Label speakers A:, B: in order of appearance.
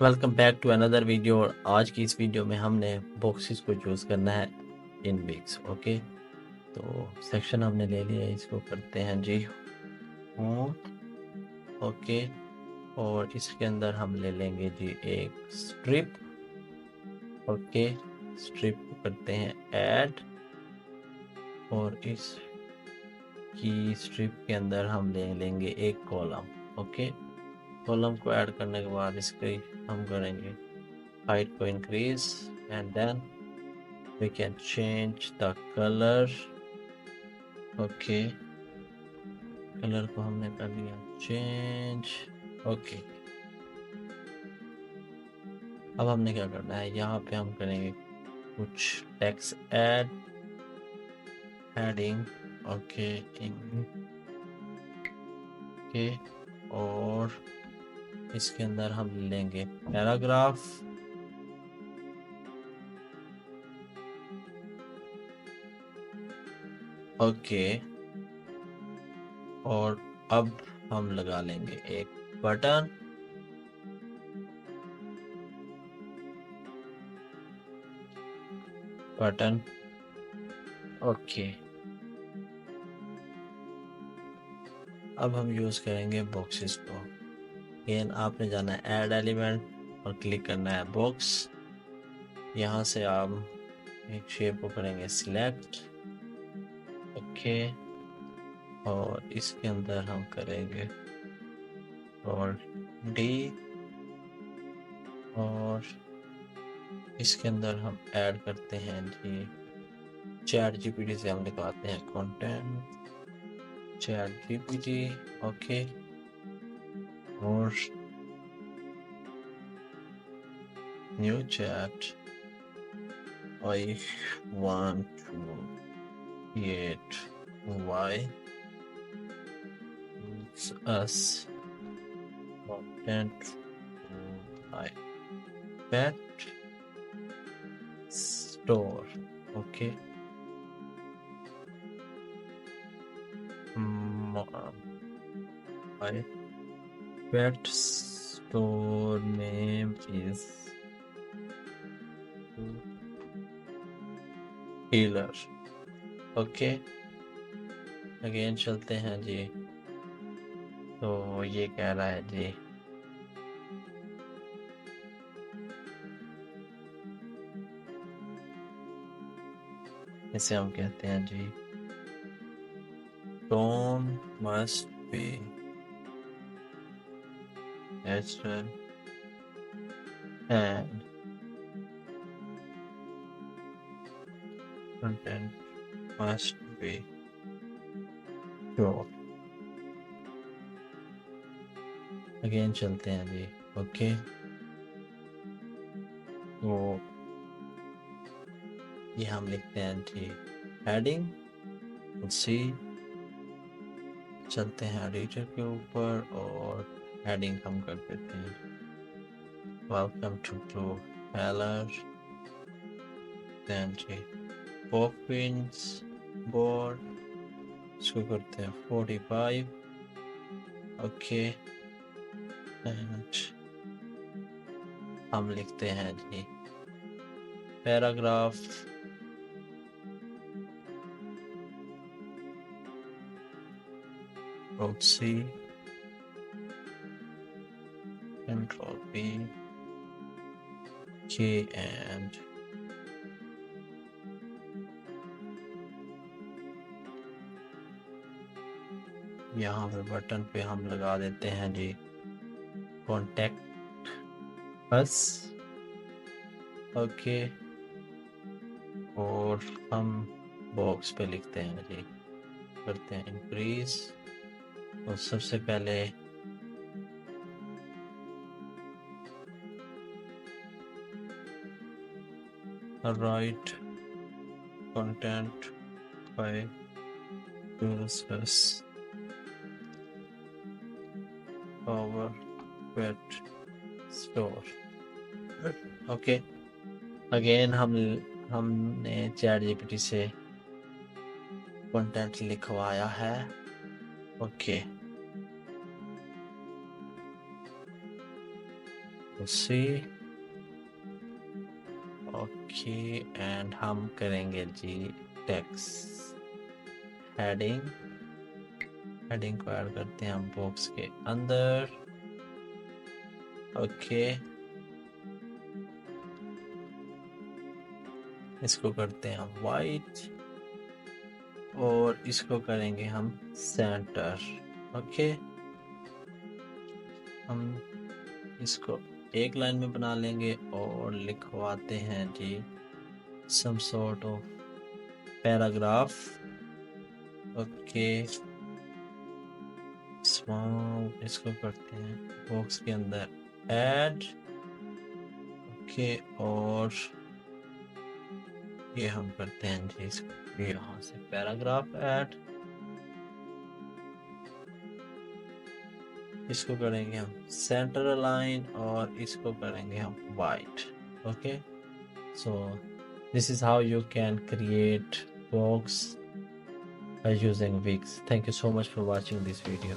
A: Welcome back to another video. और आज की इस वीडियो में हमने बॉक्सेस को चूज़ करना है इन विक्स। ओके, तो सेक्शन हमने ले लिया है, इसको करते हैं जी होम। ओके, और इसके अंदर हम ले लेंगे जी एक स्ट्रिप। ओके, स्ट्रिप को करते हैं ऐड, और इस की स्ट्रिप के अंदर हम ले लेंगे एक कॉलम। ओके, कॉलम को ऐड करने के बाद इसके हम करेंगे हाइट को increase, and then we can change the color। Okay, colour को हमने कर लिया चेंज। ओके, अब हमने क्या करना है, यहाँ पे हम करेंगे कुछ text add, heading. Okay, okay, और इसके अंदर हम लेंगे पैराग्राफ। ओके, और अब हम लगा लेंगे एक बटन। बटन ओके, अब हम यूज़ करेंगे बॉक्सेस को। अगेन आपने जाना है ऐड एलिमेंट और क्लिक करना है बॉक्स। यहाँ से आप एक शेप को करेंगे सिलेक्ट। ओके, और इसके अंदर हम करेंगे और डी, और इसके अंदर हम ऐड करते हैं जी चैट जीपीटी से हम लिखवाते हैं कंटेंट चैट जीपीटी। ओके, और new chat, I want to create why it's us content I pet store। okay, my pet store name is healer। Okay, again चलते हैं जी। तो ये कह रहा है जी इसे हम कहते हैं जी tone must be natural and content must be pure। Again चलते हैं जी। ओके, तो ये हम लिखते हैं जी हेडिंग सी। चलते हैं एडिटर के ऊपर और हेडिंग हम कर देते हैं वेलकम टू प्रोपेलर। देन जी पॉपिंस बोर्ड, इसको करते हैं 45। ओके, एंड हम लिखते हैं जी paragraph. C, Control P, K, and यहाँ पे बटन पे हम लगा देते हैं जी कॉन्टेक्ट बस। ओके, और हम बॉक्स पे लिखते हैं जी, करते हैं इंक्रीज, और सबसे पहले right content bye users our pet store। Okay, again हमने चैट जीपीटी से कंटेंट लिखवाया है। ओके, सी ओके, एंड हम करेंगे जी टेक्स्ट हेडिंग को ऐड करते हैं हम बॉक्स के अंदर। ओके, इसको करते हैं हम वाइट और इसको करेंगे हम सेंटर। ओके, हम इसको एक लाइन में बना लेंगे और लिखवाते हैं जी some sort of paragraph. Okay, इसको करते हैं बॉक्स के अंदर ऐड। ओके, और ये हम करते हैं जी इसको यहाँ से पैराग्राफ ऐड। इसको करेंगे हम सेंटर अलाइन और इसको करेंगे हम white. Okay, so this is how you can create box by using WIX. Thank you so much for watching this video.